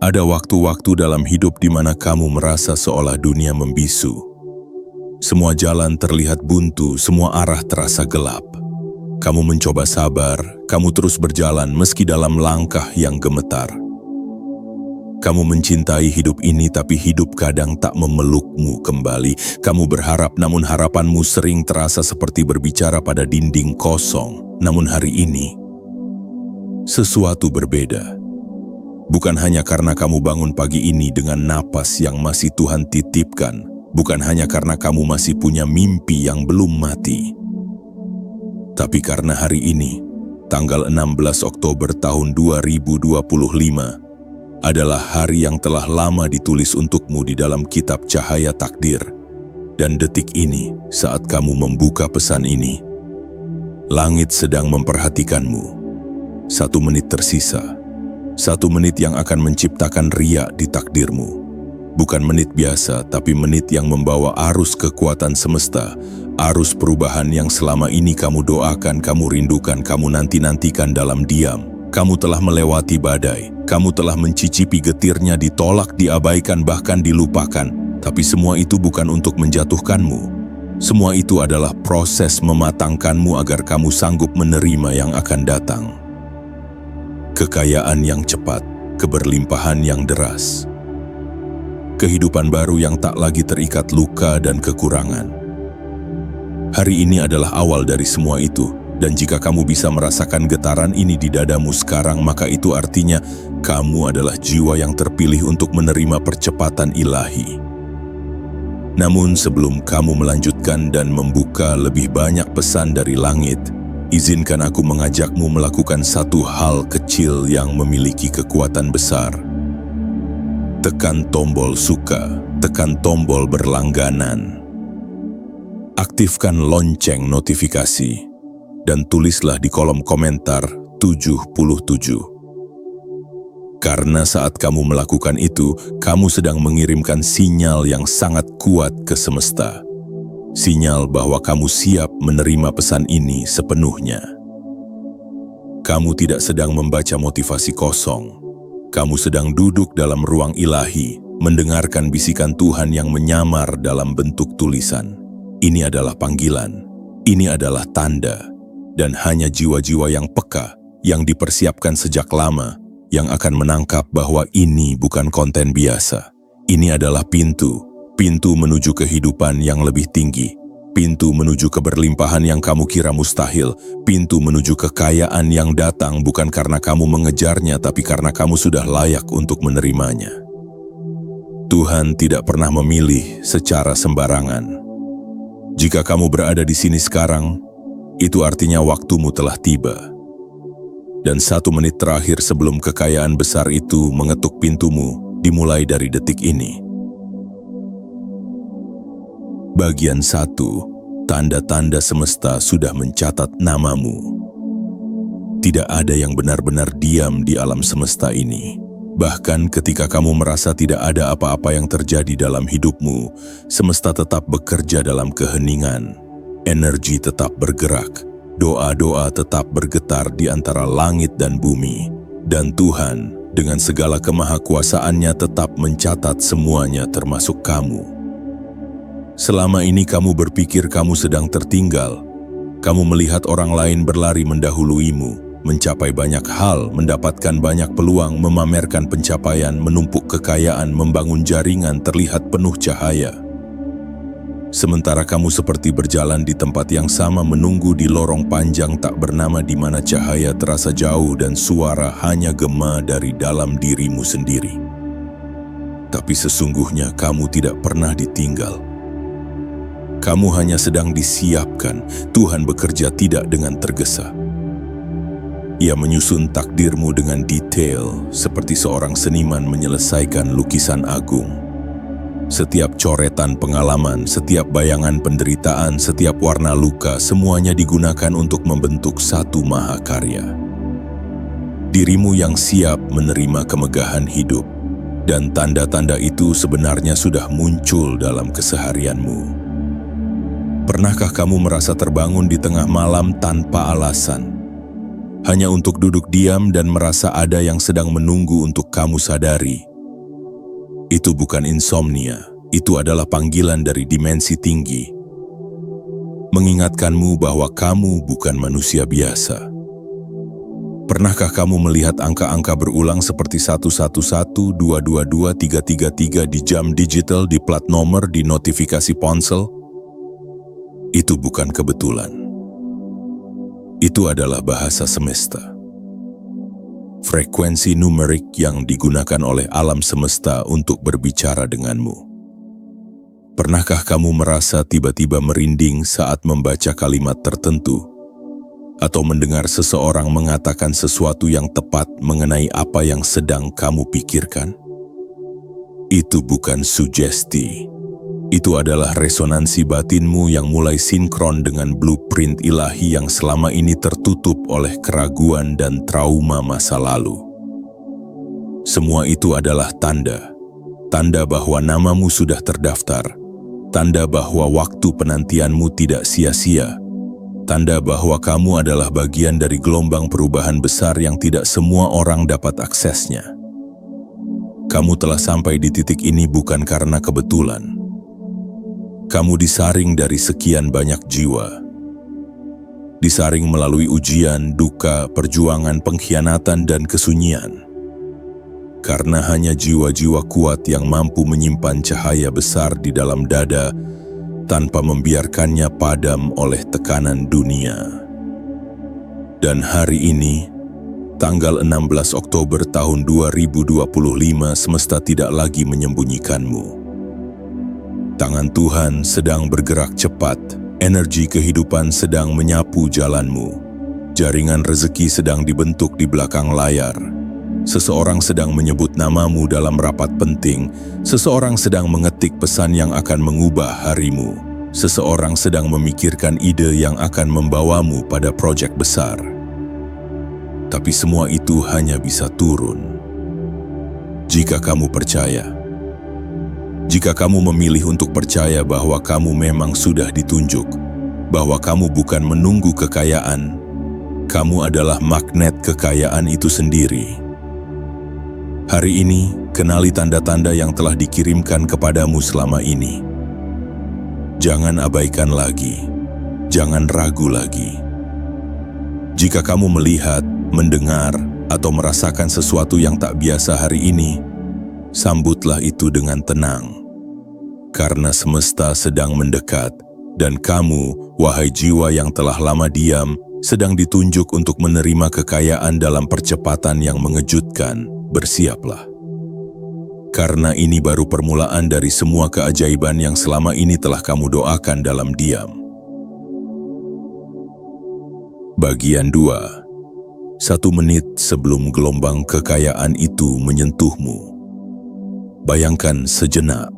Ada waktu-waktu dalam hidup di mana kamu merasa seolah dunia membisu. Semua jalan terlihat buntu, semua arah terasa gelap. Kamu mencoba sabar, kamu terus berjalan meski dalam langkah yang gemetar. Kamu mencintai hidup ini tapi hidup kadang tak memelukmu kembali. Kamu berharap namun harapanmu sering terasa seperti berbicara pada dinding kosong. Namun hari ini, sesuatu berbeda. Bukan hanya karena kamu bangun pagi ini dengan napas yang masih Tuhan titipkan. Bukan hanya karena kamu masih punya mimpi yang belum mati. Tapi karena hari ini, tanggal 16 Oktober tahun 2025, adalah hari yang telah lama ditulis untukmu di dalam kitab cahaya takdir. Dan detik ini, saat kamu membuka pesan ini, langit sedang memperhatikanmu. 1 menit tersisa. 1 menit yang akan menciptakan riak di takdirmu. Bukan menit biasa, tapi menit yang membawa arus kekuatan semesta, arus perubahan yang selama ini kamu doakan, kamu rindukan, kamu nanti-nantikan dalam diam. Kamu telah melewati badai, kamu telah mencicipi getirnya, ditolak, diabaikan, bahkan dilupakan. Tapi semua itu bukan untuk menjatuhkanmu. Semua itu adalah proses mematangkanmu agar kamu sanggup menerima yang akan datang. Kekayaan yang cepat, keberlimpahan yang deras. Kehidupan baru yang tak lagi terikat luka dan kekurangan. Hari ini adalah awal dari semua itu, dan jika kamu bisa merasakan getaran ini di dadamu sekarang, maka itu artinya kamu adalah jiwa yang terpilih untuk menerima percepatan ilahi. Namun sebelum kamu melanjutkan dan membuka lebih banyak pesan dari langit, izinkan aku mengajakmu melakukan satu hal kecil yang memiliki kekuatan besar. Tekan tombol suka, tekan tombol berlangganan. Aktifkan lonceng notifikasi, dan tulislah di kolom komentar 77. Karena saat kamu melakukan itu, kamu sedang mengirimkan sinyal yang sangat kuat ke semesta. Sinyal bahwa kamu siap menerima pesan ini sepenuhnya. Kamu tidak sedang membaca motivasi kosong. Kamu sedang duduk dalam ruang ilahi, mendengarkan bisikan Tuhan yang menyamar dalam bentuk tulisan. Ini adalah panggilan, ini adalah tanda, dan hanya jiwa-jiwa yang peka, yang dipersiapkan sejak lama, yang akan menangkap bahwa ini bukan konten biasa. Ini adalah pintu menuju kehidupan yang lebih tinggi, pintu menuju keberlimpahan yang kamu kira mustahil, pintu menuju kekayaan yang datang bukan karena kamu mengejarnya, tapi karena kamu sudah layak untuk menerimanya. Tuhan tidak pernah memilih secara sembarangan. Jika kamu berada di sini sekarang, itu artinya waktumu telah tiba. Dan 1 menit terakhir sebelum kekayaan besar itu mengetuk pintumu, dimulai dari detik ini. Bagian 1, tanda-tanda semesta sudah mencatat namamu. Tidak ada yang benar-benar diam di alam semesta ini. Bahkan ketika kamu merasa tidak ada apa-apa yang terjadi dalam hidupmu, semesta tetap bekerja dalam keheningan. Energi tetap bergerak, doa-doa tetap bergetar di antara langit dan bumi. Dan Tuhan, dengan segala kemahakuasaannya tetap mencatat semuanya termasuk kamu. Selama ini kamu berpikir kamu sedang tertinggal. Kamu melihat orang lain berlari mendahuluimu, mencapai banyak hal, mendapatkan banyak peluang, memamerkan pencapaian, menumpuk kekayaan, membangun jaringan terlihat penuh cahaya. Sementara kamu seperti berjalan di tempat yang sama, menunggu di lorong panjang tak bernama di mana cahaya terasa jauh dan suara hanya gema dari dalam dirimu sendiri. Tapi sesungguhnya kamu tidak pernah ditinggal. Kamu hanya sedang disiapkan. Tuhan bekerja tidak dengan tergesa. Ia menyusun takdirmu dengan detail, seperti seorang seniman menyelesaikan lukisan agung. Setiap coretan pengalaman, setiap bayangan penderitaan, setiap warna luka, semuanya digunakan untuk membentuk satu mahakarya. Dirimu yang siap menerima kemegahan hidup, dan tanda-tanda itu sebenarnya sudah muncul dalam keseharianmu. Pernahkah kamu merasa terbangun di tengah malam tanpa alasan? Hanya untuk duduk diam dan merasa ada yang sedang menunggu untuk kamu sadari Itu bukan insomnia, itu adalah panggilan dari dimensi tinggi. Mengingatkanmu bahwa kamu bukan manusia biasa. Pernahkah kamu melihat angka-angka berulang seperti 111, 222, 333 di jam digital, di plat nomor, di notifikasi ponsel? Itu bukan kebetulan. Itu adalah bahasa semesta. Frekuensi numerik yang digunakan oleh alam semesta untuk berbicara denganmu. Pernahkah kamu merasa tiba-tiba merinding saat membaca kalimat tertentu? Atau mendengar seseorang mengatakan sesuatu yang tepat mengenai apa yang sedang kamu pikirkan? Itu bukan sugesti. Itu adalah resonansi batinmu yang mulai sinkron dengan blueprint ilahi yang selama ini tertutup oleh keraguan dan trauma masa lalu. Semua itu adalah tanda bahwa namamu sudah terdaftar, tanda bahwa waktu penantianmu tidak sia-sia, tanda bahwa kamu adalah bagian dari gelombang perubahan besar yang tidak semua orang dapat aksesnya. Kamu telah sampai di titik ini bukan karena kebetulan. Kamu disaring dari sekian banyak jiwa. Disaring melalui ujian, duka, perjuangan, pengkhianatan, dan kesunyian. Karena hanya jiwa-jiwa kuat yang mampu menyimpan cahaya besar di dalam dada tanpa membiarkannya padam oleh tekanan dunia. Dan hari ini, tanggal 16 Oktober tahun 2025, semesta tidak lagi menyembunyikanmu. Tangan Tuhan sedang bergerak cepat, energi kehidupan sedang menyapu jalanmu. Jaringan rezeki sedang dibentuk di belakang layar. Seseorang sedang menyebut namamu dalam rapat penting. Seseorang sedang mengetik pesan yang akan mengubah harimu. Seseorang sedang memikirkan ide yang akan membawamu pada proyek besar. Tapi semua itu hanya bisa turun jika kamu percaya. Jika kamu memilih untuk percaya bahwa kamu memang sudah ditunjuk, bahwa kamu bukan menunggu kekayaan, kamu adalah magnet kekayaan itu sendiri. Hari ini, kenali tanda-tanda yang telah dikirimkan kepadamu selama ini. Jangan abaikan lagi, jangan ragu lagi. Jika kamu melihat, mendengar, atau merasakan sesuatu yang tak biasa hari ini, sambutlah itu dengan tenang. Karena semesta sedang mendekat, dan kamu, wahai jiwa yang telah lama diam, sedang ditunjuk untuk menerima kekayaan dalam percepatan yang mengejutkan. Bersiaplah. Karena ini baru permulaan dari semua keajaiban yang selama ini telah kamu doakan dalam diam. Bagian 2. 1 menit sebelum gelombang kekayaan itu menyentuhmu. Bayangkan sejenak,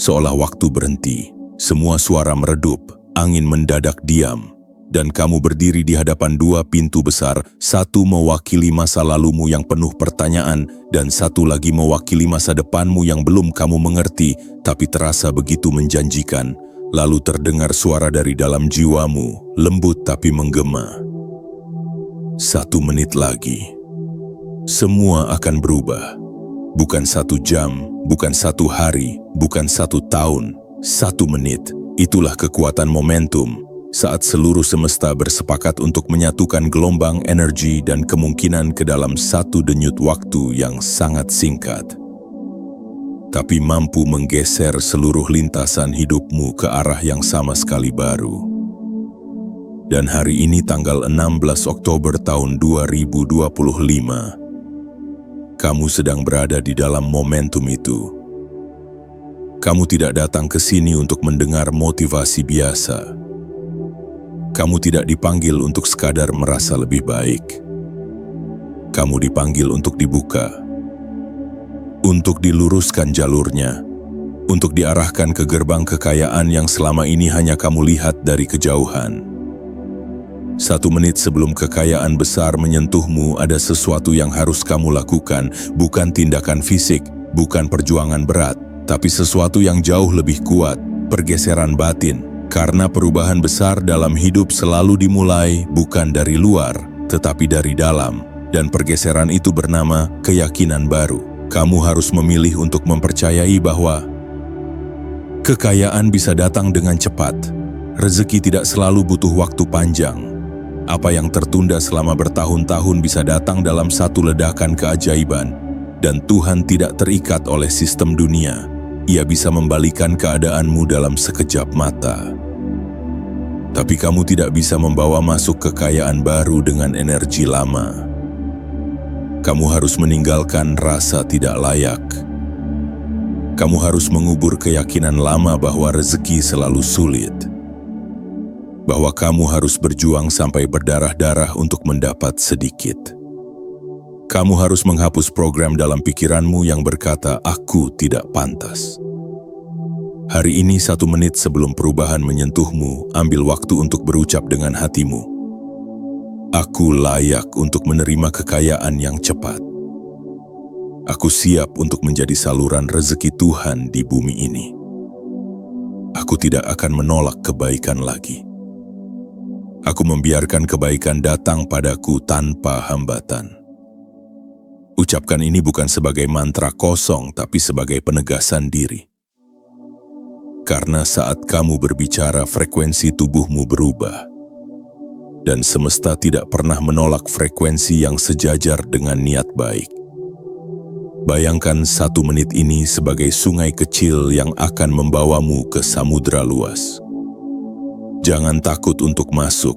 seolah waktu berhenti, semua suara meredup, angin mendadak diam, dan kamu berdiri di hadapan 2 pintu besar, satu mewakili masa lalumu yang penuh pertanyaan, dan satu lagi mewakili masa depanmu yang belum kamu mengerti, tapi terasa begitu menjanjikan. Lalu terdengar suara dari dalam jiwamu, lembut tapi menggema. 1 menit lagi, semua akan berubah. Bukan 1 jam, bukan 1 hari, bukan 1 tahun, 1 menit. Itulah kekuatan momentum, saat seluruh semesta bersepakat untuk menyatukan gelombang energi dan kemungkinan ke dalam 1 denyut waktu yang sangat singkat. Tapi mampu menggeser seluruh lintasan hidupmu ke arah yang sama sekali baru. Dan hari ini tanggal 16 Oktober tahun 2025, kamu sedang berada di dalam momentum itu. Kamu tidak datang ke sini untuk mendengar motivasi biasa. Kamu tidak dipanggil untuk sekadar merasa lebih baik. Kamu dipanggil untuk dibuka, untuk diluruskan jalurnya, untuk diarahkan ke gerbang kekayaan yang selama ini hanya kamu lihat dari kejauhan. 1 menit sebelum kekayaan besar menyentuhmu, ada sesuatu yang harus kamu lakukan, bukan tindakan fisik, bukan perjuangan berat, tapi sesuatu yang jauh lebih kuat, pergeseran batin. Karena perubahan besar dalam hidup selalu dimulai bukan dari luar, tetapi dari dalam. Dan pergeseran itu bernama keyakinan baru. Kamu harus memilih untuk mempercayai bahwa kekayaan bisa datang dengan cepat. Rezeki tidak selalu butuh waktu panjang. Apa yang tertunda selama bertahun-tahun bisa datang dalam satu ledakan keajaiban. Dan Tuhan tidak terikat oleh sistem dunia. Ia bisa membalikan keadaanmu dalam sekejap mata. Tapi kamu tidak bisa membawa masuk kekayaan baru dengan energi lama. Kamu harus meninggalkan rasa tidak layak. Kamu harus mengubur keyakinan lama bahwa rezeki selalu sulit. Bahwa kamu harus berjuang sampai berdarah-darah untuk mendapat sedikit. Kamu harus menghapus program dalam pikiranmu yang berkata, "Aku tidak pantas." Hari ini 1 menit sebelum perubahan menyentuhmu, ambil waktu untuk berucap dengan hatimu. Aku layak untuk menerima kekayaan yang cepat. Aku siap untuk menjadi saluran rezeki Tuhan di bumi ini. Aku tidak akan menolak kebaikan lagi. Aku membiarkan kebaikan datang padaku tanpa hambatan. Ucapkan ini bukan sebagai mantra kosong, tapi sebagai penegasan diri. Karena saat kamu berbicara, frekuensi tubuhmu berubah. Dan semesta tidak pernah menolak frekuensi yang sejajar dengan niat baik. Bayangkan 1 menit ini sebagai sungai kecil yang akan membawamu ke samudra luas. Jangan takut untuk masuk,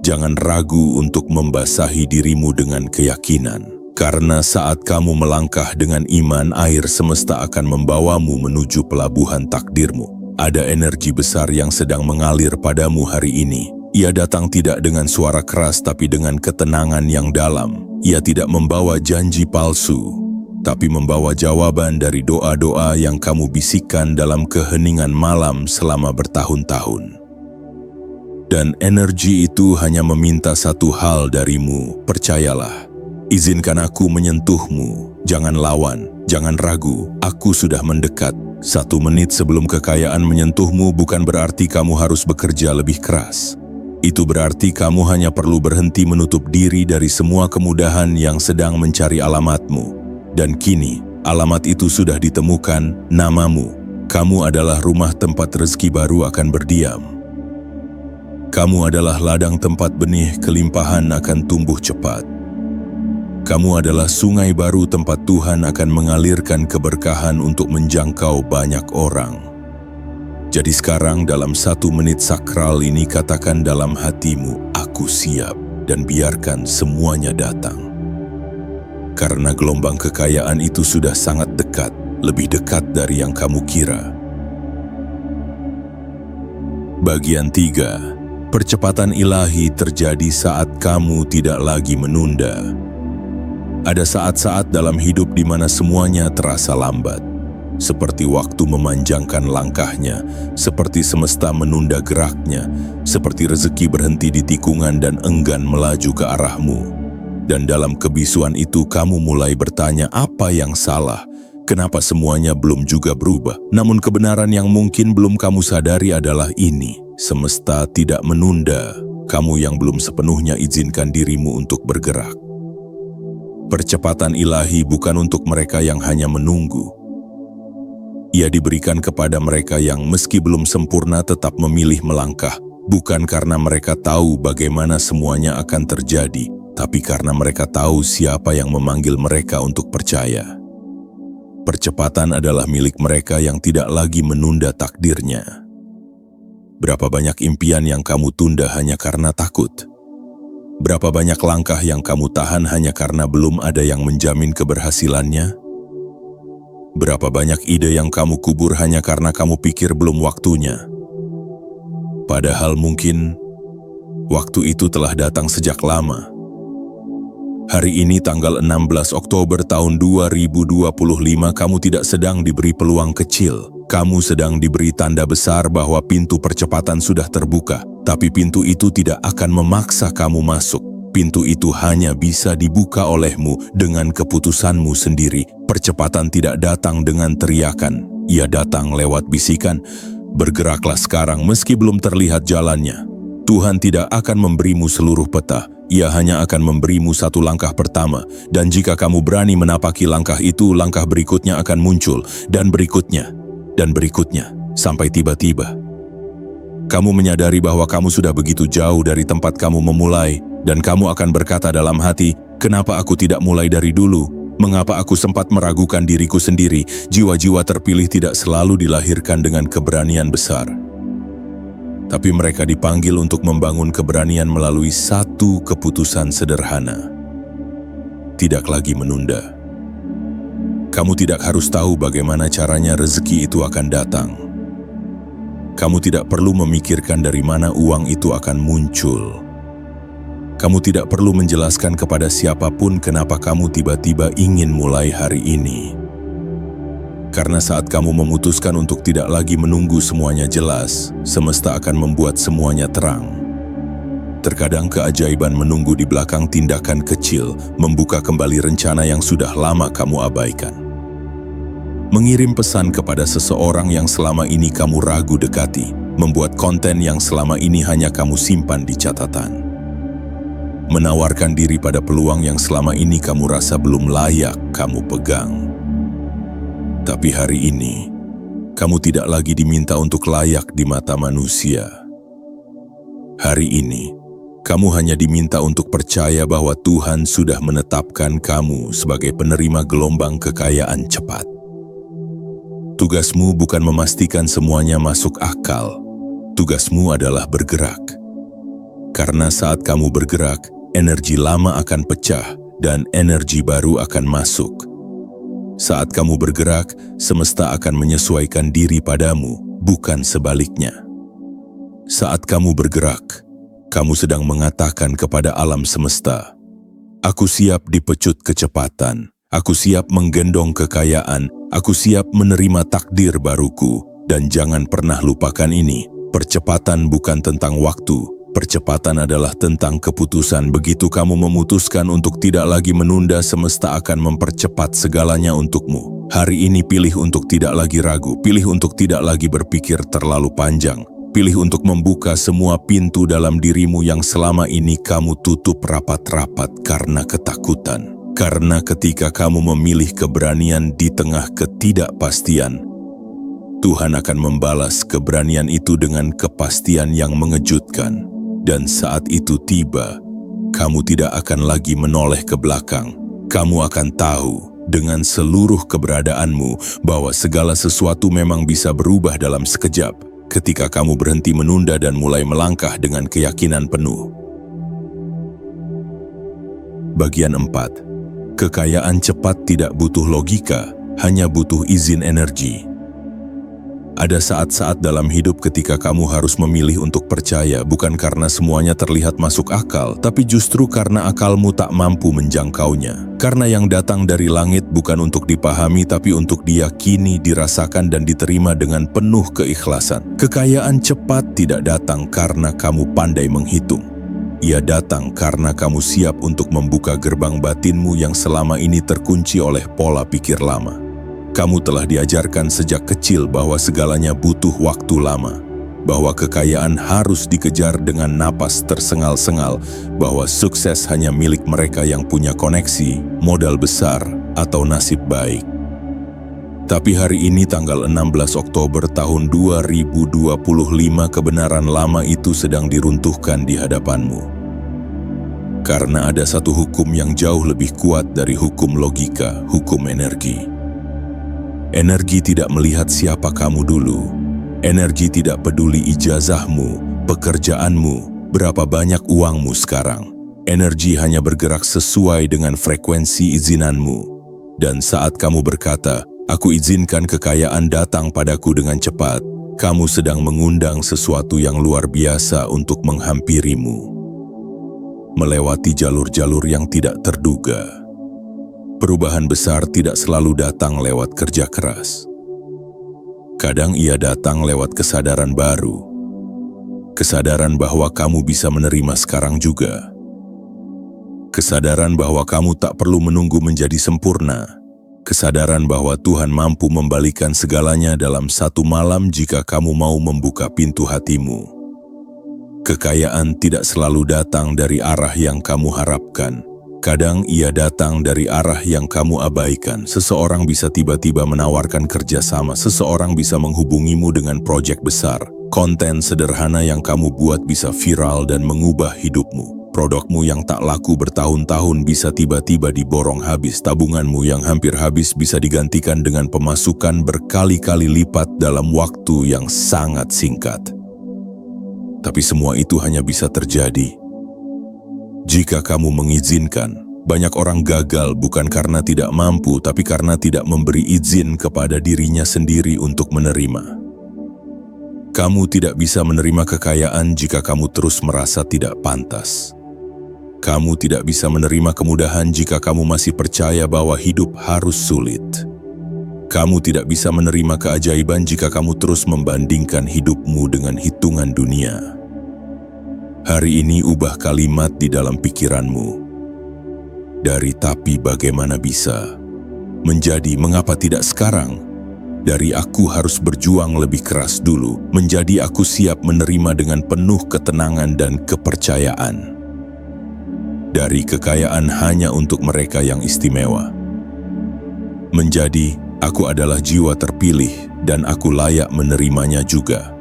jangan ragu untuk membasahi dirimu dengan keyakinan. Karena saat kamu melangkah dengan iman, air semesta akan membawamu menuju pelabuhan takdirmu. Ada energi besar yang sedang mengalir padamu hari ini. Ia datang tidak dengan suara keras, tapi dengan ketenangan yang dalam. Ia tidak membawa janji palsu, tapi membawa jawaban dari doa-doa yang kamu bisikkan dalam keheningan malam selama bertahun-tahun. Dan energi itu hanya meminta satu hal darimu, percayalah. Izinkan aku menyentuhmu, jangan lawan, jangan ragu, aku sudah mendekat. 1 menit sebelum kekayaan menyentuhmu bukan berarti kamu harus bekerja lebih keras. Itu berarti kamu hanya perlu berhenti menutup diri dari semua kemudahan yang sedang mencari alamatmu. Dan kini, alamat itu sudah ditemukan, namamu. Kamu adalah rumah tempat rezeki baru akan berdiam. Kamu adalah ladang tempat benih kelimpahan akan tumbuh cepat. Kamu adalah sungai baru tempat Tuhan akan mengalirkan keberkahan untuk menjangkau banyak orang. Jadi sekarang dalam 1 menit sakral ini katakan dalam hatimu, aku siap, dan biarkan semuanya datang. Karena gelombang kekayaan itu sudah sangat dekat, lebih dekat dari yang kamu kira. Bagian 3. Percepatan ilahi terjadi saat kamu tidak lagi menunda. Ada saat-saat dalam hidup di mana semuanya terasa lambat. Seperti waktu memanjangkan langkahnya, seperti semesta menunda geraknya, seperti rezeki berhenti di tikungan dan enggan melaju ke arahmu. Dan dalam kebisuan itu kamu mulai bertanya, apa yang salah? Kenapa semuanya belum juga berubah? Namun kebenaran yang mungkin belum kamu sadari adalah ini. Semesta tidak menunda. Kamu yang belum sepenuhnya izinkan dirimu untuk bergerak. Percepatan ilahi bukan untuk mereka yang hanya menunggu. Ia diberikan kepada mereka yang meski belum sempurna tetap memilih melangkah, bukan karena mereka tahu bagaimana semuanya akan terjadi, tapi karena mereka tahu siapa yang memanggil mereka untuk percaya. Percepatan adalah milik mereka yang tidak lagi menunda takdirnya. Berapa banyak impian yang kamu tunda hanya karena takut? Berapa banyak langkah yang kamu tahan hanya karena belum ada yang menjamin keberhasilannya? Berapa banyak ide yang kamu kubur hanya karena kamu pikir belum waktunya? Padahal mungkin waktu itu telah datang sejak lama. Hari ini tanggal 16 Oktober tahun 2025 kamu tidak sedang diberi peluang kecil. Kamu sedang diberi tanda besar bahwa pintu percepatan sudah terbuka, tapi pintu itu tidak akan memaksa kamu masuk. Pintu itu hanya bisa dibuka olehmu dengan keputusanmu sendiri. Percepatan tidak datang dengan teriakan, ia datang lewat bisikan. Bergeraklah sekarang meski belum terlihat jalannya. Tuhan tidak akan memberimu seluruh peta, Ia hanya akan memberimu satu langkah pertama, dan jika kamu berani menapaki langkah itu, langkah berikutnya akan muncul, dan berikutnya, sampai tiba-tiba kamu menyadari bahwa kamu sudah begitu jauh dari tempat kamu memulai, dan kamu akan berkata dalam hati, "Kenapa aku tidak mulai dari dulu? Mengapa aku sempat meragukan diriku sendiri?" Jiwa-jiwa terpilih tidak selalu dilahirkan dengan keberanian besar. Tapi mereka dipanggil untuk membangun keberanian melalui satu keputusan sederhana. Tidak lagi menunda. Kamu tidak harus tahu bagaimana caranya rezeki itu akan datang. Kamu tidak perlu memikirkan dari mana uang itu akan muncul. Kamu tidak perlu menjelaskan kepada siapapun kenapa kamu tiba-tiba ingin mulai hari ini. Karena saat kamu memutuskan untuk tidak lagi menunggu semuanya jelas, semesta akan membuat semuanya terang. Terkadang keajaiban menunggu di belakang tindakan kecil, membuka kembali rencana yang sudah lama kamu abaikan. Mengirim pesan kepada seseorang yang selama ini kamu ragu dekati, membuat konten yang selama ini hanya kamu simpan di catatan. Menawarkan diri pada peluang yang selama ini kamu rasa belum layak kamu pegang. Tapi hari ini, kamu tidak lagi diminta untuk layak di mata manusia. Hari ini, kamu hanya diminta untuk percaya bahwa Tuhan sudah menetapkan kamu sebagai penerima gelombang kekayaan cepat. Tugasmu bukan memastikan semuanya masuk akal. Tugasmu adalah bergerak. Karena saat kamu bergerak, energi lama akan pecah dan energi baru akan masuk. Saat kamu bergerak, semesta akan menyesuaikan diri padamu, bukan sebaliknya. Saat kamu bergerak, kamu sedang mengatakan kepada alam semesta, "Aku siap dipecut kecepatan, aku siap menggendong kekayaan, aku siap menerima takdir baruku." Dan jangan pernah lupakan ini, percepatan bukan tentang waktu, percepatan adalah tentang keputusan. Begitu kamu memutuskan untuk tidak lagi menunda, semesta akan mempercepat segalanya untukmu. Hari ini pilih untuk tidak lagi ragu, pilih untuk tidak lagi berpikir terlalu panjang, pilih untuk membuka semua pintu dalam dirimu yang selama ini kamu tutup rapat-rapat karena ketakutan. Karena ketika kamu memilih keberanian di tengah ketidakpastian, Tuhan akan membalas keberanian itu dengan kepastian yang mengejutkan. Dan saat itu tiba, kamu tidak akan lagi menoleh ke belakang. Kamu akan tahu dengan seluruh keberadaanmu bahwa segala sesuatu memang bisa berubah dalam sekejap ketika kamu berhenti menunda dan mulai melangkah dengan keyakinan penuh. Bagian 4. Kekayaan cepat tidak butuh logika, hanya butuh izin energi. Ada saat-saat dalam hidup ketika kamu harus memilih untuk percaya, bukan karena semuanya terlihat masuk akal, tapi justru karena akalmu tak mampu menjangkaunya. Karena yang datang dari langit bukan untuk dipahami, tapi untuk diyakini, dirasakan, dan diterima dengan penuh keikhlasan. Kekayaan cepat tidak datang karena kamu pandai menghitung. Ia datang karena kamu siap untuk membuka gerbang batinmu yang selama ini terkunci oleh pola pikir lama. Kamu telah diajarkan sejak kecil bahwa segalanya butuh waktu lama, bahwa kekayaan harus dikejar dengan napas tersengal-sengal, bahwa sukses hanya milik mereka yang punya koneksi, modal besar, atau nasib baik. Tapi hari ini tanggal 16 Oktober tahun 2025, kebenaran lama itu sedang diruntuhkan di hadapanmu. Karena ada satu hukum yang jauh lebih kuat dari hukum logika, hukum energi. Energi tidak melihat siapa kamu dulu. Energi tidak peduli ijazahmu, pekerjaanmu, berapa banyak uangmu sekarang. Energi hanya bergerak sesuai dengan frekuensi izinanmu. Dan saat kamu berkata, "Aku izinkan kekayaan datang padaku dengan cepat," kamu sedang mengundang sesuatu yang luar biasa untuk menghampirimu. Melewati jalur-jalur yang tidak terduga. Perubahan besar tidak selalu datang lewat kerja keras. Kadang ia datang lewat kesadaran baru. Kesadaran bahwa kamu bisa menerima sekarang juga. Kesadaran bahwa kamu tak perlu menunggu menjadi sempurna. Kesadaran bahwa Tuhan mampu membalikan segalanya dalam satu malam jika kamu mau membuka pintu hatimu. Kekayaan tidak selalu datang dari arah yang kamu harapkan. Kadang ia datang dari arah yang kamu abaikan. Seseorang bisa tiba-tiba menawarkan kerjasama, seseorang bisa menghubungimu dengan proyek besar. Konten sederhana yang kamu buat bisa viral dan mengubah hidupmu. Produkmu yang tak laku bertahun-tahun bisa tiba-tiba diborong habis. Tabunganmu yang hampir habis bisa digantikan dengan pemasukan berkali-kali lipat dalam waktu yang sangat singkat. Tapi semua itu hanya bisa terjadi jika kamu mengizinkan. Banyak orang gagal bukan karena tidak mampu, tapi karena tidak memberi izin kepada dirinya sendiri untuk menerima. Kamu tidak bisa menerima kekayaan jika kamu terus merasa tidak pantas. Kamu tidak bisa menerima kemudahan jika kamu masih percaya bahwa hidup harus sulit. Kamu tidak bisa menerima keajaiban jika kamu terus membandingkan hidupmu dengan hitungan dunia. Hari ini ubah kalimat di dalam pikiranmu. Dari "tapi bagaimana bisa" menjadi "mengapa tidak sekarang". Dari "aku harus berjuang lebih keras dulu" menjadi "aku siap menerima dengan penuh ketenangan dan kepercayaan". Dari kekayaan hanya untuk mereka yang istimewa menjadi "aku adalah jiwa terpilih dan aku layak menerimanya juga".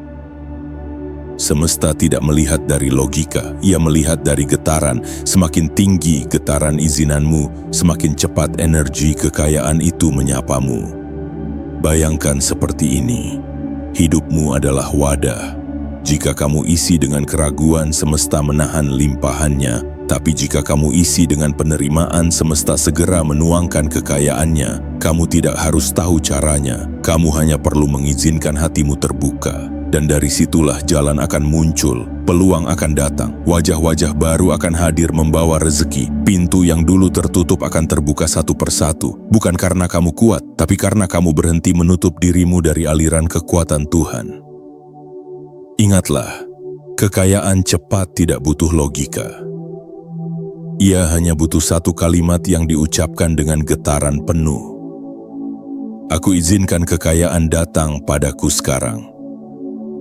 Semesta tidak melihat dari logika, ia melihat dari getaran. Semakin tinggi getaran izinanmu, semakin cepat energi kekayaan itu menyapamu. Bayangkan seperti ini, hidupmu adalah wadah. Jika kamu isi dengan keraguan, semesta menahan limpahannya. Tapi jika kamu isi dengan penerimaan, semesta segera menuangkan kekayaannya. Kamu tidak harus tahu caranya, kamu hanya perlu mengizinkan hatimu terbuka. Dan dari situlah jalan akan muncul, peluang akan datang, wajah-wajah baru akan hadir membawa rezeki. Pintu yang dulu tertutup akan terbuka satu persatu, bukan karena kamu kuat, tapi karena kamu berhenti menutup dirimu dari aliran kekuatan Tuhan. Ingatlah, kekayaan cepat tidak butuh logika. Ia hanya butuh satu kalimat yang diucapkan dengan getaran penuh. Aku izinkan kekayaan datang padaku sekarang.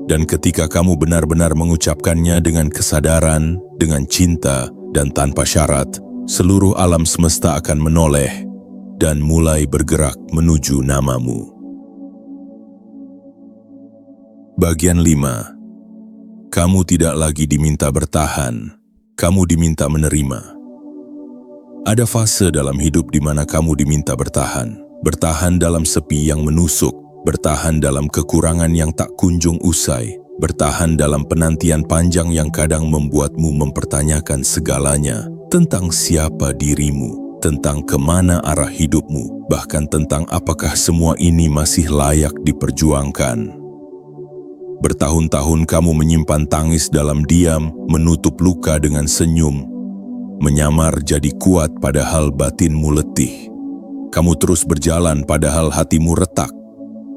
Dan ketika kamu benar-benar mengucapkannya dengan kesadaran, dengan cinta, dan tanpa syarat, seluruh alam semesta akan menoleh dan mulai bergerak menuju namamu. Bagian 5. Kamu tidak lagi diminta bertahan, kamu diminta menerima. Ada fase dalam hidup di mana kamu diminta bertahan. Bertahan dalam sepi yang menusuk, bertahan dalam kekurangan yang tak kunjung usai, bertahan dalam penantian panjang yang kadang membuatmu mempertanyakan segalanya tentang siapa dirimu, tentang kemana arah hidupmu, bahkan tentang apakah semua ini masih layak diperjuangkan. Bertahun-tahun kamu menyimpan tangis dalam diam, menutup luka dengan senyum, menyamar jadi kuat padahal batinmu letih. Kamu terus berjalan padahal hatimu retak.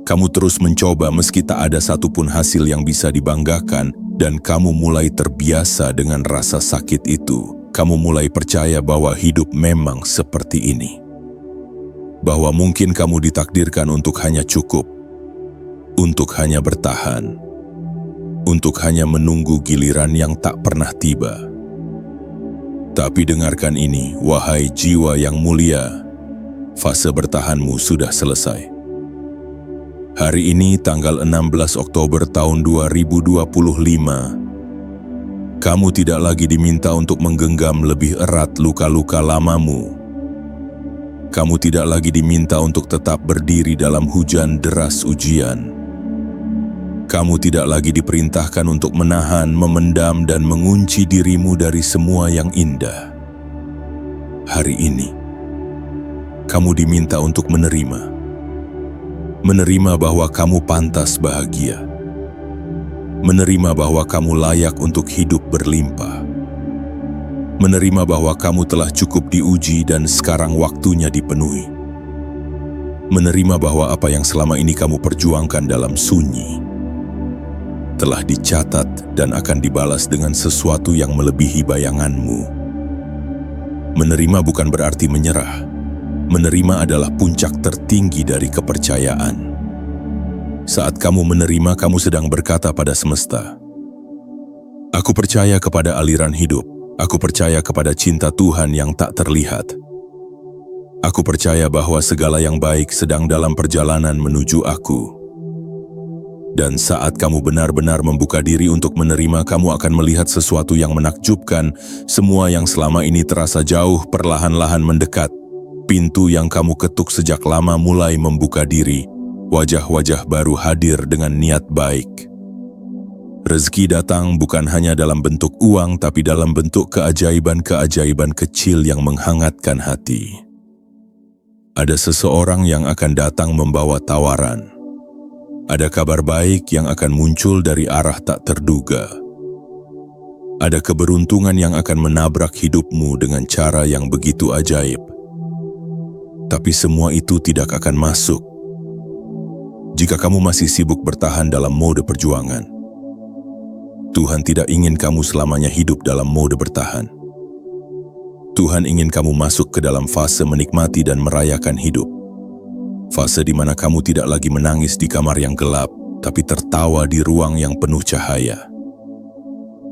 Kamu terus mencoba meski tak ada satupun hasil yang bisa dibanggakan, dan kamu mulai terbiasa dengan rasa sakit itu. Kamu mulai percaya bahwa hidup memang seperti ini. Bahwa mungkin kamu ditakdirkan untuk hanya cukup, untuk hanya bertahan, untuk hanya menunggu giliran yang tak pernah tiba. Tapi dengarkan ini, wahai jiwa yang mulia, fase bertahanmu sudah selesai. Hari ini tanggal 16 Oktober tahun 2025, kamu tidak lagi diminta untuk menggenggam lebih erat luka-luka lamamu. Kamu tidak lagi diminta untuk tetap berdiri dalam hujan deras ujian. Kamu tidak lagi diperintahkan untuk menahan, memendam, dan mengunci dirimu dari semua yang indah. Hari ini, kamu diminta untuk menerima. Menerima bahwa kamu pantas bahagia. Menerima bahwa kamu layak untuk hidup berlimpah. Menerima bahwa kamu telah cukup diuji dan sekarang waktunya dipenuhi. Menerima bahwa apa yang selama ini kamu perjuangkan dalam sunyi telah dicatat dan akan dibalas dengan sesuatu yang melebihi bayanganmu. Menerima bukan berarti menyerah. Menerima adalah puncak tertinggi dari kepercayaan. Saat kamu menerima, kamu sedang berkata pada semesta, Aku percaya kepada aliran hidup. Aku percaya kepada cinta Tuhan yang tak terlihat. Aku percaya bahwa segala yang baik sedang dalam perjalanan menuju aku. Dan saat kamu benar-benar membuka diri untuk menerima, kamu akan melihat sesuatu yang menakjubkan. Semua yang selama ini terasa jauh perlahan-lahan mendekat. Pintu yang kamu ketuk sejak lama mulai membuka diri. Wajah-wajah baru hadir dengan niat baik. Rezeki datang bukan hanya dalam bentuk uang, tapi dalam bentuk keajaiban-keajaiban kecil yang menghangatkan hati. Ada seseorang yang akan datang membawa tawaran. Ada kabar baik yang akan muncul dari arah tak terduga. Ada keberuntungan yang akan menabrak hidupmu dengan cara yang begitu ajaib. Tapi semua itu tidak akan masuk jika kamu masih sibuk bertahan dalam mode perjuangan. Tuhan tidak ingin kamu selamanya hidup dalam mode bertahan. Tuhan ingin kamu masuk ke dalam fase menikmati dan merayakan hidup. Fase di mana kamu tidak lagi menangis di kamar yang gelap, tapi tertawa di ruang yang penuh cahaya.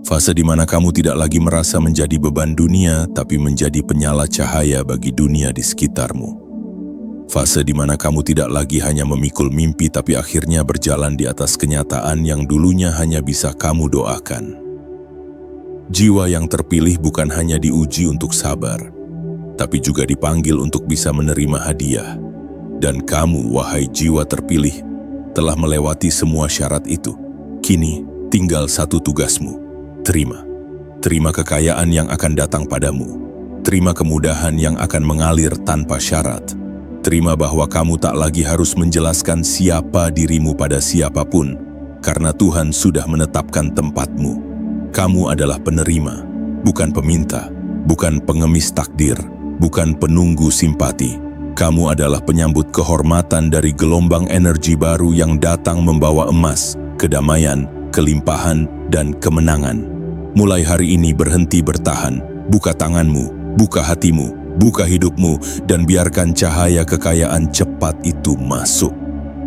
Fase di mana kamu tidak lagi merasa menjadi beban dunia, tapi menjadi penyala cahaya bagi dunia di sekitarmu. Fase di mana kamu tidak lagi hanya memikul mimpi, tapi akhirnya berjalan di atas kenyataan yang dulunya hanya bisa kamu doakan. Jiwa yang terpilih bukan hanya diuji untuk sabar, tapi juga dipanggil untuk bisa menerima hadiah. Dan kamu, wahai jiwa terpilih, telah melewati semua syarat itu. Kini, tinggal satu tugasmu. Terima. Terima kekayaan yang akan datang padamu. Terima kemudahan yang akan mengalir tanpa syarat. Terima bahwa kamu tak lagi harus menjelaskan siapa dirimu pada siapapun, karena Tuhan sudah menetapkan tempatmu. Kamu adalah penerima, bukan peminta, bukan pengemis takdir, bukan penunggu simpati. Kamu adalah penyambut kehormatan dari gelombang energi baru yang datang membawa emas, kedamaian, kelimpahan, dan kemenangan. Mulai hari ini berhenti bertahan, buka tanganmu, buka hatimu, buka hidupmu, dan biarkan cahaya kekayaan cepat itu masuk.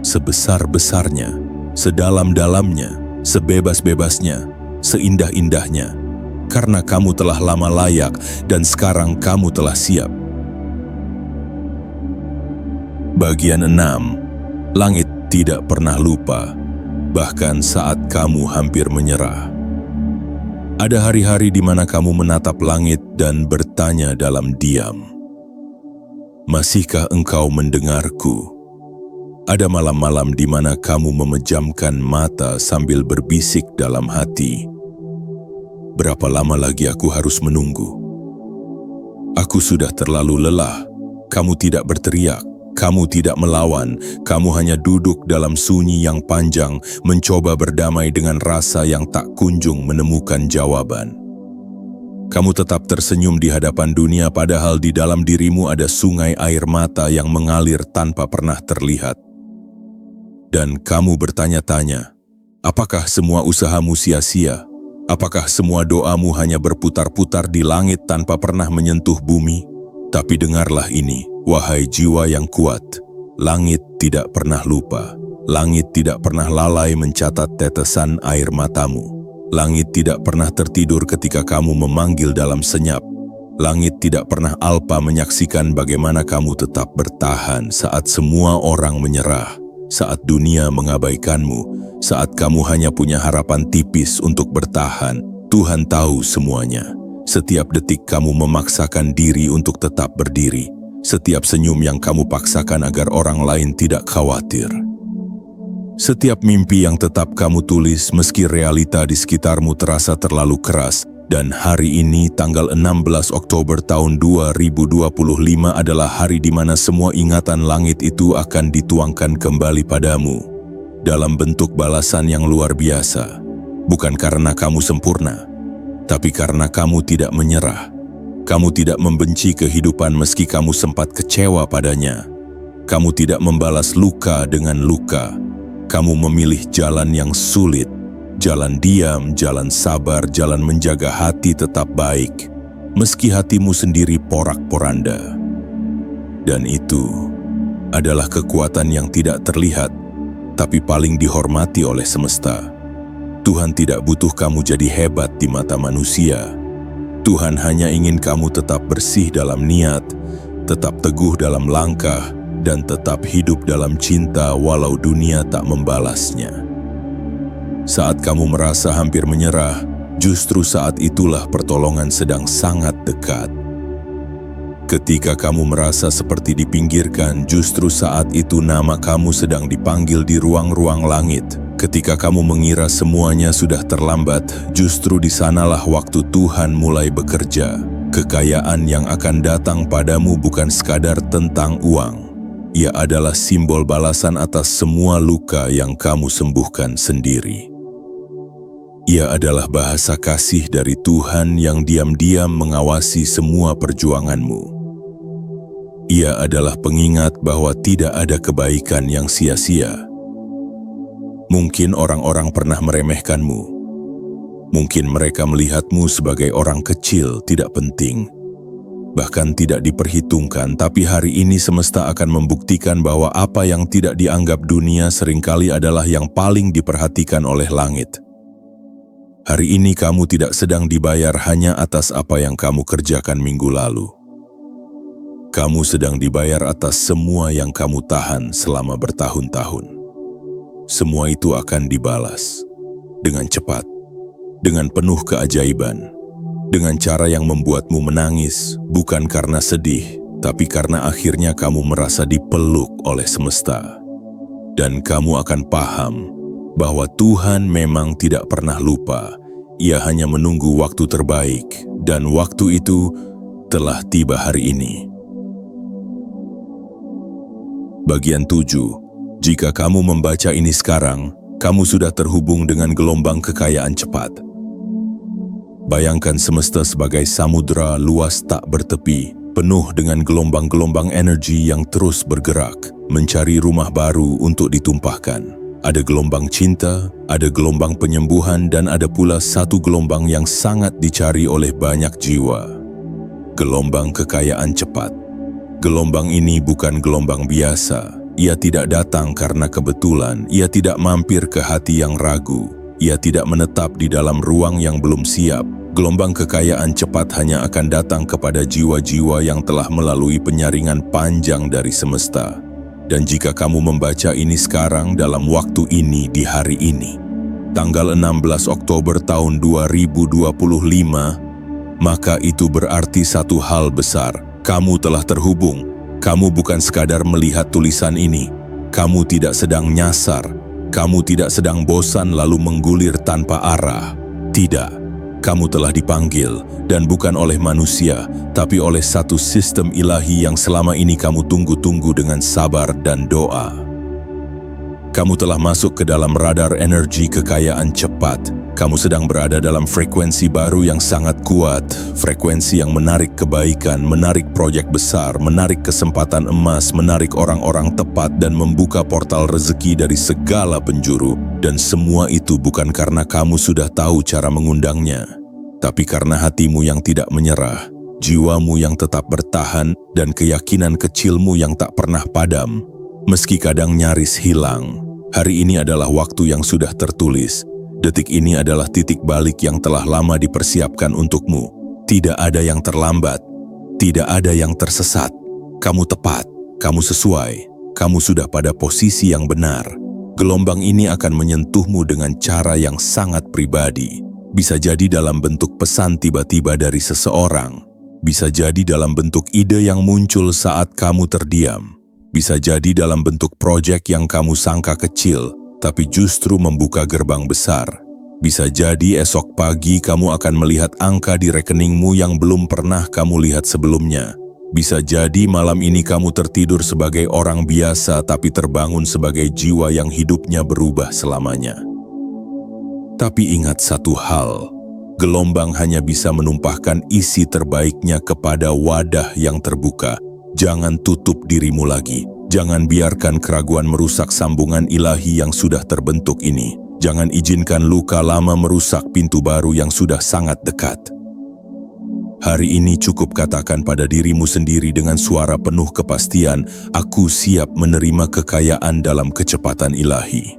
Sebesar-besarnya, sedalam-dalamnya, sebebas-bebasnya, seindah-indahnya. Karena kamu telah lama layak dan sekarang kamu telah siap. Bagian 6. Langit tidak pernah lupa, bahkan saat kamu hampir menyerah. Ada hari-hari di mana kamu menatap langit dan bertanya dalam diam, "Masihkah engkau mendengarku?" Ada malam-malam di mana kamu memejamkan mata sambil berbisik dalam hati, "Berapa lama lagi aku harus menunggu? Aku sudah terlalu lelah." Kamu tidak berteriak. Kamu tidak melawan, kamu hanya duduk dalam sunyi yang panjang, mencoba berdamai dengan rasa yang tak kunjung menemukan jawaban. Kamu tetap tersenyum di hadapan dunia, padahal di dalam dirimu ada sungai air mata yang mengalir tanpa pernah terlihat. Dan kamu bertanya-tanya, apakah semua usahamu sia-sia? Apakah semua doamu hanya berputar-putar di langit tanpa pernah menyentuh bumi? Tapi dengarlah ini, wahai jiwa yang kuat, langit tidak pernah lupa. Langit tidak pernah lalai mencatat tetesan air matamu. Langit tidak pernah tertidur ketika kamu memanggil dalam senyap. Langit tidak pernah alpa menyaksikan bagaimana kamu tetap bertahan saat semua orang menyerah, saat dunia mengabaikanmu, saat kamu hanya punya harapan tipis untuk bertahan. Tuhan tahu semuanya. Setiap detik kamu memaksakan diri untuk tetap berdiri. Setiap senyum yang kamu paksakan agar orang lain tidak khawatir. Setiap mimpi yang tetap kamu tulis meski realita di sekitarmu terasa terlalu keras. Dan hari ini, tanggal 16 Oktober tahun 2025 adalah hari di mana semua ingatan langit itu akan dituangkan kembali padamu. Dalam bentuk balasan yang luar biasa. Bukan karena kamu sempurna, tapi karena kamu tidak menyerah. Kamu tidak membenci kehidupan meski kamu sempat kecewa padanya. Kamu tidak membalas luka dengan luka. Kamu memilih jalan yang sulit, jalan diam, jalan sabar, jalan menjaga hati tetap baik, meski hatimu sendiri porak-poranda. Dan itu adalah kekuatan yang tidak terlihat, tapi paling dihormati oleh semesta. Tuhan tidak butuh kamu jadi hebat di mata manusia. Tuhan hanya ingin kamu tetap bersih dalam niat, tetap teguh dalam langkah, dan tetap hidup dalam cinta walau dunia tak membalasnya. Saat kamu merasa hampir menyerah, justru saat itulah pertolongan sedang sangat dekat. Ketika kamu merasa seperti dipinggirkan, justru saat itu nama kamu sedang dipanggil di ruang-ruang langit. Ketika kamu mengira semuanya sudah terlambat, justru di sanalah waktu Tuhan mulai bekerja. Kekayaan yang akan datang padamu bukan sekadar tentang uang. Ia adalah simbol balasan atas semua luka yang kamu sembuhkan sendiri. Ia adalah bahasa kasih dari Tuhan yang diam-diam mengawasi semua perjuanganmu. Ia adalah pengingat bahwa tidak ada kebaikan yang sia-sia. Mungkin orang-orang pernah meremehkanmu. Mungkin mereka melihatmu sebagai orang kecil, tidak penting, bahkan tidak diperhitungkan, tapi hari ini semesta akan membuktikan bahwa apa yang tidak dianggap dunia seringkali adalah yang paling diperhatikan oleh langit. Hari ini kamu tidak sedang dibayar hanya atas apa yang kamu kerjakan minggu lalu. Kamu sedang dibayar atas semua yang kamu tahan selama bertahun-tahun. Semua itu akan dibalas dengan cepat, dengan penuh keajaiban, dengan cara yang membuatmu menangis, bukan karena sedih, tapi karena akhirnya kamu merasa dipeluk oleh semesta. Dan kamu akan paham bahwa Tuhan memang tidak pernah lupa. Ia hanya menunggu waktu terbaik, dan waktu itu telah tiba hari ini. Bagian 7. Jika kamu membaca ini sekarang, kamu sudah terhubung dengan gelombang kekayaan cepat. Bayangkan semesta sebagai samudera luas tak bertepi, penuh dengan gelombang-gelombang energi yang terus bergerak, mencari rumah baru untuk ditumpahkan. Ada gelombang cinta, ada gelombang penyembuhan, dan ada pula satu gelombang yang sangat dicari oleh banyak jiwa. Gelombang kekayaan cepat. Gelombang ini bukan gelombang biasa. Ia tidak datang karena kebetulan, ia tidak mampir ke hati yang ragu, ia tidak menetap di dalam ruang yang belum siap. Gelombang kekayaan cepat hanya akan datang kepada jiwa-jiwa yang telah melalui penyaringan panjang dari semesta. Dan jika kamu membaca ini sekarang dalam waktu ini di hari ini, tanggal 16 Oktober tahun 2025, maka itu berarti satu hal besar. Kamu telah terhubung. Kamu bukan sekadar melihat tulisan ini. Kamu tidak sedang nyasar. Kamu tidak sedang bosan lalu menggulir tanpa arah. Tidak. Kamu telah dipanggil, dan bukan oleh manusia, tapi oleh satu sistem ilahi yang selama ini kamu tunggu-tunggu dengan sabar dan doa. Kamu telah masuk ke dalam radar energi kekayaan cepat. Kamu sedang berada dalam frekuensi baru yang sangat kuat, frekuensi yang menarik kebaikan, menarik proyek besar, menarik kesempatan emas, menarik orang-orang tepat, dan membuka portal rezeki dari segala penjuru. Dan semua itu bukan karena kamu sudah tahu cara mengundangnya, tapi karena hatimu yang tidak menyerah, jiwamu yang tetap bertahan, dan keyakinan kecilmu yang tak pernah padam, meski kadang nyaris hilang. Hari ini adalah waktu yang sudah tertulis. Detik ini adalah titik balik yang telah lama dipersiapkan untukmu. Tidak ada yang terlambat, tidak ada yang tersesat. Kamu tepat, kamu sesuai, kamu sudah pada posisi yang benar. Gelombang ini akan menyentuhmu dengan cara yang sangat pribadi. Bisa jadi dalam bentuk pesan tiba-tiba dari seseorang. Bisa jadi dalam bentuk ide yang muncul saat kamu terdiam. Bisa jadi dalam bentuk proyek yang kamu sangka kecil, tapi justru membuka gerbang besar. Bisa jadi esok pagi kamu akan melihat angka di rekeningmu yang belum pernah kamu lihat sebelumnya. Bisa jadi malam ini kamu tertidur sebagai orang biasa tapi terbangun sebagai jiwa yang hidupnya berubah selamanya. Tapi ingat satu hal, gelombang hanya bisa menumpahkan isi terbaiknya kepada wadah yang terbuka. Jangan tutup dirimu lagi. Jangan biarkan keraguan merusak sambungan ilahi yang sudah terbentuk ini. Jangan izinkan luka lama merusak pintu baru yang sudah sangat dekat. Hari ini cukup katakan pada dirimu sendiri dengan suara penuh kepastian, aku siap menerima kekayaan dalam kecepatan ilahi.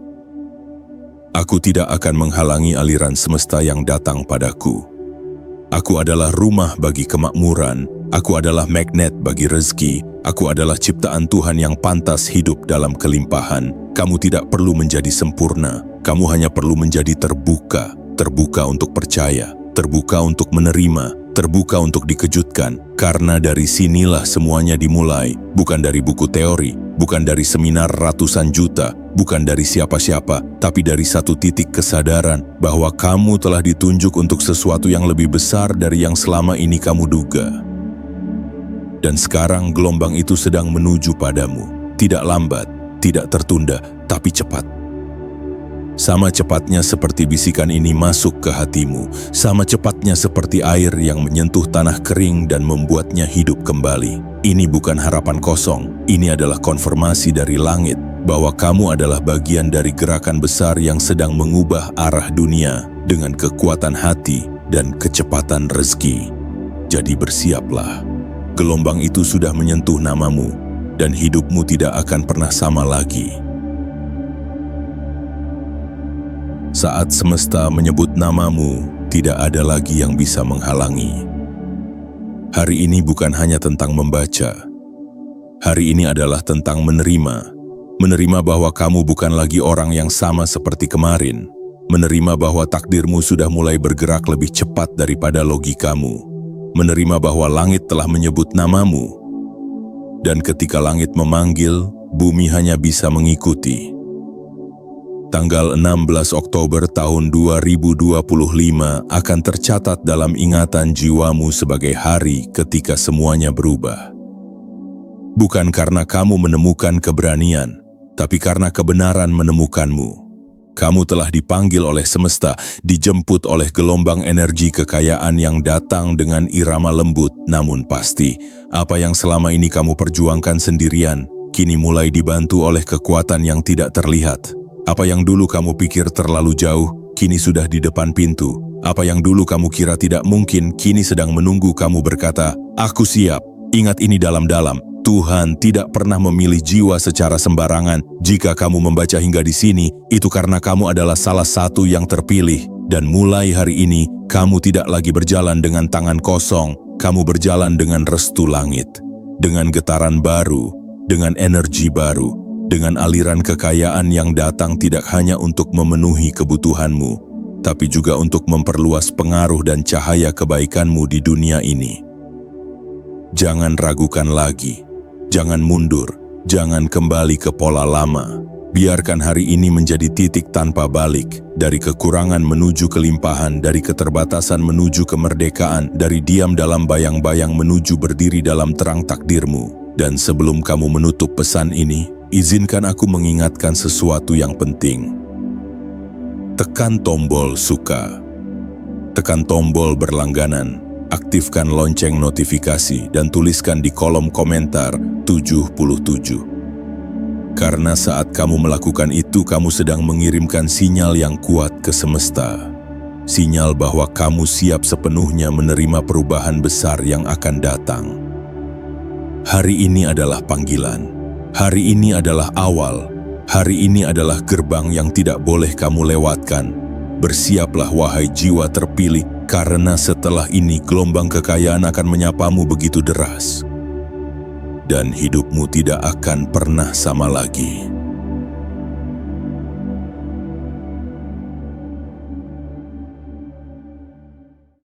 Aku tidak akan menghalangi aliran semesta yang datang padaku. Aku adalah rumah bagi kemakmuran, aku adalah magnet bagi rezeki, aku adalah ciptaan Tuhan yang pantas hidup dalam kelimpahan. Kamu tidak perlu menjadi sempurna, kamu hanya perlu menjadi terbuka, terbuka untuk percaya, terbuka untuk menerima, terbuka untuk dikejutkan, karena dari sinilah semuanya dimulai, bukan dari buku teori, bukan dari seminar ratusan juta, bukan dari siapa-siapa, tapi dari satu titik kesadaran bahwa kamu telah ditunjuk untuk sesuatu yang lebih besar dari yang selama ini kamu duga. Dan sekarang gelombang itu sedang menuju padamu, tidak lambat, tidak tertunda, tapi cepat. Sama cepatnya seperti bisikan ini masuk ke hatimu, sama cepatnya seperti air yang menyentuh tanah kering dan membuatnya hidup kembali. Ini bukan harapan kosong, ini adalah konfirmasi dari langit bahwa kamu adalah bagian dari gerakan besar yang sedang mengubah arah dunia dengan kekuatan hati dan kecepatan rezeki. Jadi bersiaplah, gelombang itu sudah menyentuh namamu dan hidupmu tidak akan pernah sama lagi. Saat semesta menyebut namamu, tidak ada lagi yang bisa menghalangi. Hari ini bukan hanya tentang membaca. Hari ini adalah tentang menerima. Menerima bahwa kamu bukan lagi orang yang sama seperti kemarin. Menerima bahwa takdirmu sudah mulai bergerak lebih cepat daripada logikamu. Menerima bahwa langit telah menyebut namamu. Dan ketika langit memanggil, bumi hanya bisa mengikuti. Tanggal 16 Oktober tahun 2025 akan tercatat dalam ingatan jiwamu sebagai hari ketika semuanya berubah. Bukan karena kamu menemukan keberanian, tapi karena kebenaran menemukanmu. Kamu telah dipanggil oleh semesta, dijemput oleh gelombang energi kekayaan yang datang dengan irama lembut, namun pasti, apa yang selama ini kamu perjuangkan sendirian, kini mulai dibantu oleh kekuatan yang tidak terlihat. Apa yang dulu kamu pikir terlalu jauh, kini sudah di depan pintu. Apa yang dulu kamu kira tidak mungkin, kini sedang menunggu kamu berkata, "Aku siap." Ingat ini dalam-dalam, Tuhan tidak pernah memilih jiwa secara sembarangan. Jika kamu membaca hingga di sini, itu karena kamu adalah salah satu yang terpilih. Dan mulai hari ini, kamu tidak lagi berjalan dengan tangan kosong, kamu berjalan dengan restu langit. Dengan getaran baru, dengan energi baru, dengan aliran kekayaan yang datang tidak hanya untuk memenuhi kebutuhanmu, tapi juga untuk memperluas pengaruh dan cahaya kebaikanmu di dunia ini. Jangan ragukan lagi, jangan mundur, jangan kembali ke pola lama. Biarkan hari ini menjadi titik tanpa balik, dari kekurangan menuju kelimpahan, dari keterbatasan menuju kemerdekaan, dari diam dalam bayang-bayang menuju berdiri dalam terang takdirmu. Dan sebelum kamu menutup pesan ini, izinkan aku mengingatkan sesuatu yang penting. Tekan tombol suka. Tekan tombol berlangganan. Aktifkan lonceng notifikasi dan tuliskan di kolom komentar 77. Karena saat kamu melakukan itu, kamu sedang mengirimkan sinyal yang kuat ke semesta. Sinyal bahwa kamu siap sepenuhnya menerima perubahan besar yang akan datang. Hari ini adalah panggilan. Hari ini adalah awal. Hari ini adalah gerbang yang tidak boleh kamu lewatkan. Bersiaplah wahai jiwa terpilih, karena setelah ini gelombang kekayaan akan menyapamu begitu deras. Dan hidupmu tidak akan pernah sama lagi.